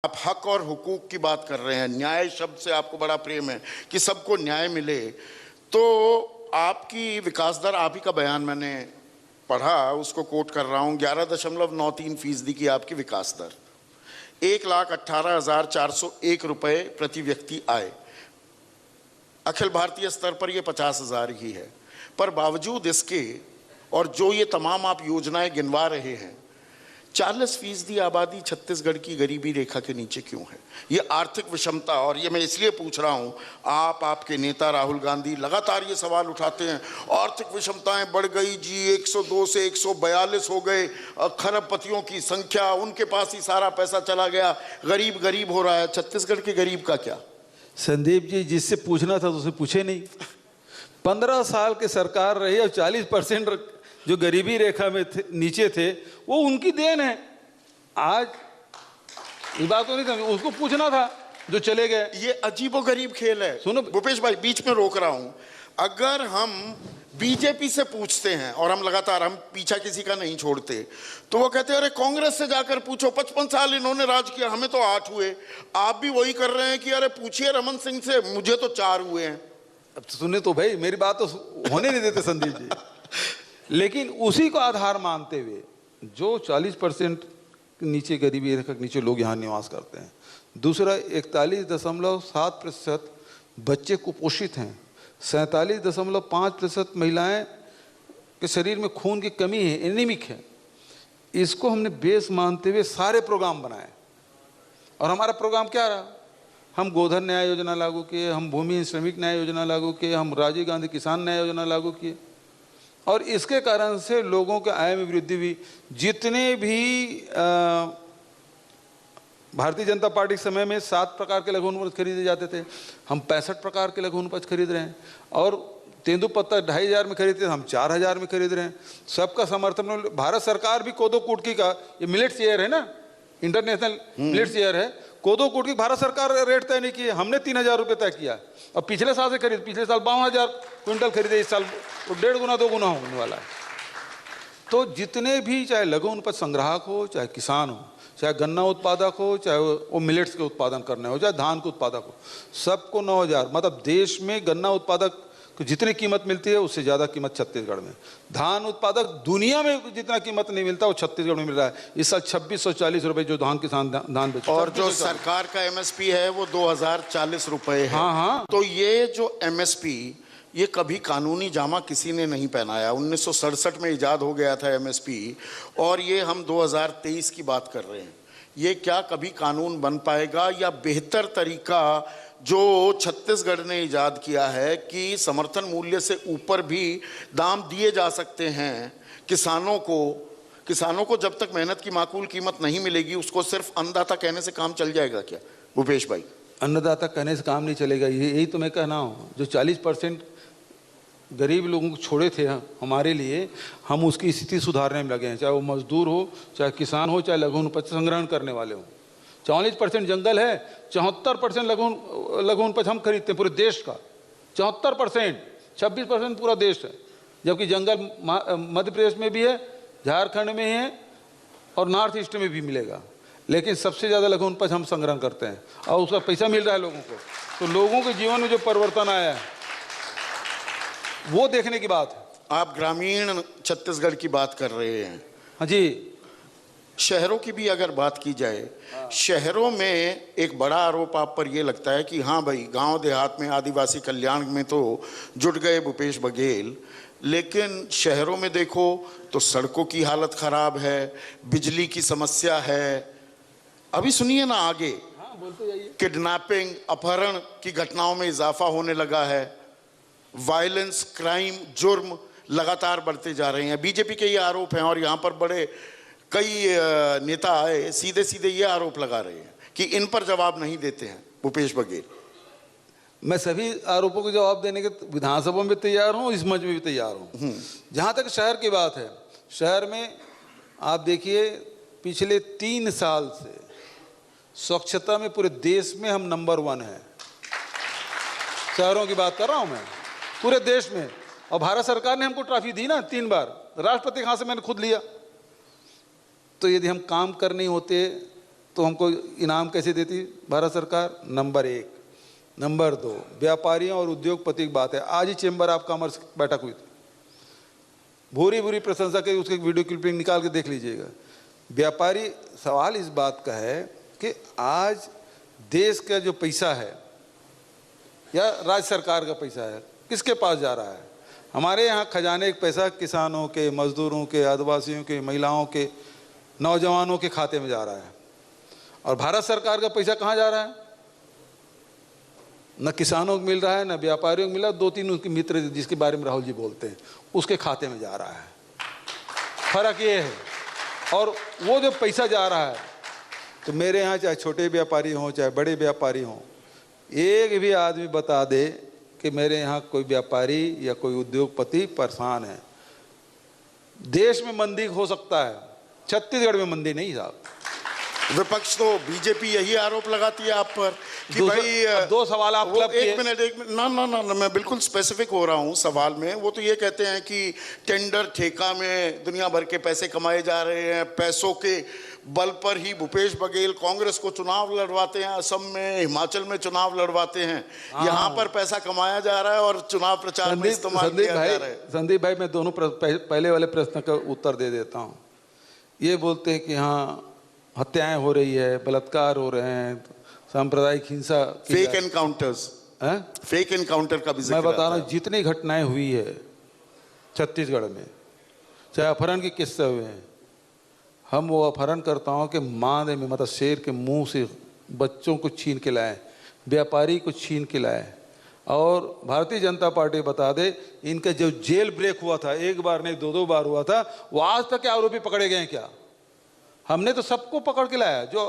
आप हक और हुकूक की बात कर रहे हैं, न्याय शब्द से आपको बड़ा प्रेम है कि सबको न्याय मिले, तो आपकी विकास दर, आप ही का बयान मैंने पढ़ा, उसको कोट कर रहा हूँ, 11.93% की आपकी विकास दर, 1,18,401 रुपये प्रति व्यक्ति आए। अखिल भारतीय स्तर पर यह 50,000 ही है, पर बावजूद इसके और जो ये तमाम आप योजनाएं गिनवा रहे हैं, 40% आबादी छत्तीसगढ़ की गरीबी रेखा के नीचे क्यों है? ये आर्थिक विषमता, और ये मैं इसलिए पूछ रहा हूँ, आपके नेता राहुल गांधी लगातार ये सवाल उठाते हैं, आर्थिक विषमताएं बढ़ गई जी, 102 से 142 हो गए खरबपतियों की संख्या, उनके पास ही सारा पैसा चला गया, गरीब गरीब हो रहा है। छत्तीसगढ़ के गरीब का क्या? संदीप जी, जिससे पूछना था तो उसे पूछे नहीं। 15 साल की सरकार रही और 40% जो गरीबी रेखा में नीचे थे वो उनकी देन है। आज ये बात तो नहीं था, उसको पूछना था जो चले गए। ये अजीबोगरीब खेल है। सुनो भूपेश भाई, बीच में रोक रहा हूं, अगर हम बीजेपी से पूछते हैं और हम लगातार, हम पीछा किसी का नहीं छोड़ते, तो वो कहते हैं अरे कांग्रेस से जाकर पूछो, 55 साल इन्होंने राज किया, हमें तो 8 हुए। आप भी वही कर रहे हैं कि अरे पूछिए रमन सिंह से, मुझे तो 4 हुए हैं। अब सुने तो भाई, मेरी बात तो होने नहीं देते संदीप जी। लेकिन उसी को आधार मानते हुए जो 40% नीचे गरीबी रेखा के नीचे लोग यहाँ निवास करते हैं, दूसरा 41.7% बच्चे कुपोषित हैं, 47.5% महिलाएं के शरीर में खून की कमी है, एनीमिक है। इसको हमने बेस मानते हुए सारे प्रोग्राम बनाए। और हमारा प्रोग्राम क्या रहा? हम गोधन न्याय योजना लागू किए, हम भूमि श्रमिक न्याय योजना लागू किए, हम राजीव गांधी किसान न्याय योजना लागू किए, और इसके कारण से लोगों के आय में वृद्धि हुई। जितने भी भारतीय जनता पार्टी के समय में 7 प्रकार के लघु वनोपज खरीदे जाते थे, हम 65 प्रकार के लघु वनोपज खरीद रहे हैं। और तेंदुपत्ता 2,500 में खरीदते थे, हम 4,000 में खरीद रहे हैं। सबका समर्थन। भारत सरकार भी कोदो कुटकी का, ये मिलेट्स ईयर है ना, इंटरनेशनल मिलेट्स ईयर है, कोदो कुटकी भारत सरकार रेट तय नहीं किए, हमने 3,000 रुपये तय किया। और पिछले साल से खरीद, पिछले साल 52,000 क्विंटल खरीदे, इस साल 1.5 गुना 2 गुना होने वाला है। तो जितने भी, चाहे लघु वनोपज संग्राहक हो, चाहे किसान हो, चाहे गन्ना उत्पादक हो, चाहे वो मिलेट्स के उत्पादन करने हो, चाहे धान के उत्पादक हो, सबको 9,000, मतलब देश में गन्ना उत्पादक को जितनी कीमत मिलती है उससे ज़्यादा कीमत छत्तीसगढ़ में। धान उत्पादक दुनिया में जितना कीमत नहीं मिलता वो छत्तीसगढ़ में मिल रहा है। इस साल 2,640 रुपये जो धान किसान धान बेचे, और जो सरकार का एमएसपी है वो 2,040 रुपये है। हाँ। तो ये जो एमएसपी, ये कभी कानूनी जामा किसी ने नहीं पहनाया। 1967 में इजाद हो गया था एमएसपी, और ये हम 2023 की बात कर रहे हैं। ये क्या कभी कानून बन पाएगा? या बेहतर तरीका जो छत्तीसगढ़ ने इजाद किया है कि समर्थन मूल्य से ऊपर भी दाम दिए जा सकते हैं किसानों को जब तक मेहनत की माकूल कीमत नहीं मिलेगी, उसको सिर्फ अन्नदाता कहने से काम चल जाएगा क्या भूपेश भाई? अन्नदाता कहने से काम नहीं चलेगा। यही तो मैं कहना हूँ, जो 40% गरीब लोगों को छोड़े थे हमारे लिए, हम उसकी स्थिति सुधारने में लगे हैं। चाहे वो मजदूर हो, चाहे किसान हो, चाहे लघु वनोपज संग्रहण करने वाले हों। 40% जंगल है, 74% लघु वनोपज हम खरीदते हैं पूरे देश का। 74%, 26% पूरा देश है। जबकि जंगल मध्य प्रदेश में भी है, झारखंड में है, और नॉर्थ ईस्ट में भी मिलेगा। लेकिन सबसे ज़्यादा लघु वनोपज हम संग्रहण करते हैं, और उसका पैसा मिल रहा है लोगों को। तो लोगों के जीवन में जो परिवर्तन आया है वो देखने की बात है। आप ग्रामीण छत्तीसगढ़ की बात कर रहे हैं। हाँ जी। शहरों की भी अगर बात की जाए, शहरों में एक बड़ा आरोप आप पर यह लगता है कि हाँ भाई, गांव देहात में आदिवासी कल्याण में तो जुट गए भूपेश बघेल, लेकिन शहरों में देखो तो सड़कों की हालत खराब है, बिजली की समस्या है। अभी सुनिए ना आगे, बोलते जाइए। किडनैपिंग, अपहरण की घटनाओं में इजाफा होने लगा है, वायलेंस, क्राइम, जुर्म लगातार बढ़ते जा रहे हैं। बीजेपी के ये आरोप हैं, और यहाँ पर बड़े कई नेता आए सीधे सीधे ये आरोप लगा रहे हैं कि इन पर जवाब नहीं देते हैं भूपेश बघेल। मैं सभी आरोपों को जवाब देने के विधानसभा में तैयार हूँ, इस मंच में भी तैयार हूँ। जहाँ तक शहर की बात है, शहर में आप देखिए पिछले 3 साल से स्वच्छता में पूरे देश में हम नंबर 1 हैं। शहरों की बात कर रहा हूँ मैं, पूरे देश में। और भारत सरकार ने हमको ट्रॉफी दी ना 3 बार, राष्ट्रपति के हाथ से मैंने खुद लिया। तो यदि हम काम कर नहीं होते तो हमको इनाम कैसे देती भारत सरकार? नंबर 1। नंबर 2, व्यापारियों और उद्योगपति की बात है। आज ही चेंबर ऑफ कॉमर्स बैठक हुई थी, भूरी भूरी प्रशंसा की, उसके वीडियो क्लिपिंग निकाल के देख लीजिएगा। व्यापारी, सवाल इस बात का है कि आज देश का जो पैसा है या राज्य सरकार का पैसा है, किसके पास जा रहा है? हमारे यहाँ खजाने का पैसा किसानों के, मजदूरों के, आदिवासियों के, महिलाओं के, नौजवानों के खाते में जा रहा है। और भारत सरकार का पैसा कहाँ जा रहा है? न किसानों को मिल रहा है, न व्यापारियों को मिल रहा है। 2-3 उनके मित्र जिसके बारे में राहुल जी बोलते हैं, उसके खाते में जा रहा है। फर्क ये है। और वो जो पैसा जा रहा है, तो मेरे यहाँ चाहे छोटे व्यापारी हों चाहे बड़े व्यापारी हों, एक भी आदमी बता दे कि मेरे यहाँ कोई व्यापारी या कोई उद्योगपति परेशान है। देश में मंदी हो सकता है, छत्तीसगढ़ में मंदी नहीं साहब। विपक्ष तो बीजेपी यही आरोप लगाती है आप पर कि भाई 2 सवाल आप क्लब किए। एक मिनट ना ना ना, मैं बिल्कुल स्पेसिफिक हो रहा हूँ सवाल में। वो तो ये कहते हैं कि टेंडर ठेका में दुनिया भर के पैसे कमाए जा रहे हैं, पैसों के बल पर ही भूपेश बघेल कांग्रेस को चुनाव लड़वाते हैं, असम में, हिमाचल में चुनाव लड़वाते हैं। यहाँ पर पैसा कमाया जा रहा है और चुनाव प्रचार में इस्तेमाल किया जा रहा है। संदीप भाई, मैं दोनों पहले वाले प्रश्न का उत्तर दे देता हूँ। ये बोलते हैं कि हाँ हत्याएं हो रही है, बलात्कार हो रहे हैं, सांप्रदायिक हिंसा, फेक एनकाउंटर्स, फेक एनकाउंटर का भी जिक्र मैं बता रहा आता हूँ, जितनी घटनाएं हुई है छत्तीसगढ़ में, चाहे अपहरण के किस्से हुए हैं, हम वो अपहरणकर्ताओं के मांदे में, मतलब शेर के मुंह से बच्चों को छीन के लाए, व्यापारी को छीन के लाए। और भारतीय जनता पार्टी बता दे, इनका जो जेल ब्रेक हुआ था, 1 बार नहीं 2-2 बार हुआ था, वो आज तक के आरोपी पकड़े गए हैं क्या? हमने तो सबको पकड़ के लाया। जो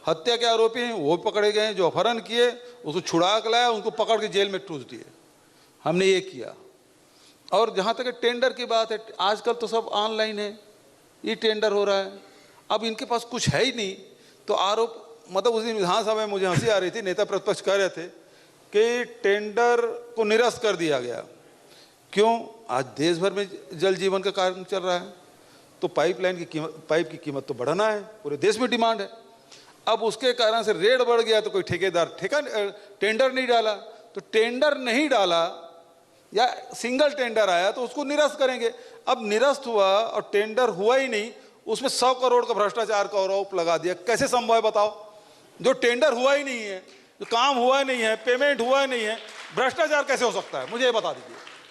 हत्या के आरोपी हैं वो पकड़े गए हैं, जो अपहरण किए उसको छुड़ा के लाया, उनको पकड़ के जेल में ठूस दिए। हमने ये किया। और जहाँ तक टेंडर की बात है, आजकल तो सब ऑनलाइन है, ये टेंडर हो रहा है। अब इनके पास कुछ है ही नहीं, तो आरोप, मतलब उस दिन विधानसभा में मुझे हंसी आ रही थी, नेता प्रतिपक्ष कह रहे थे कि टेंडर को निरस्त कर दिया गया। क्यों? आज देश भर में जल जीवन का कार्य चल रहा है, तो पाइप की कीमत तो बढ़ाना है, पूरे देश में डिमांड है। अब उसके कारण से रेट बढ़ गया, तो कोई ठेकेदार टेंडर नहीं डाला, तो टेंडर नहीं डाला या सिंगल टेंडर आया तो उसको निरस्त करेंगे। अब निरस्त हुआ और टेंडर हुआ ही नहीं, उसमें 100 करोड़ का भ्रष्टाचार का आरोप लगा दिया। कैसे संभव है बताओ? जो टेंडर हुआ ही नहीं है, जो काम हुआ ही नहीं है, पेमेंट हुआ ही नहीं है, भ्रष्टाचार कैसे हो सकता है? मुझे ये बता दीजिए।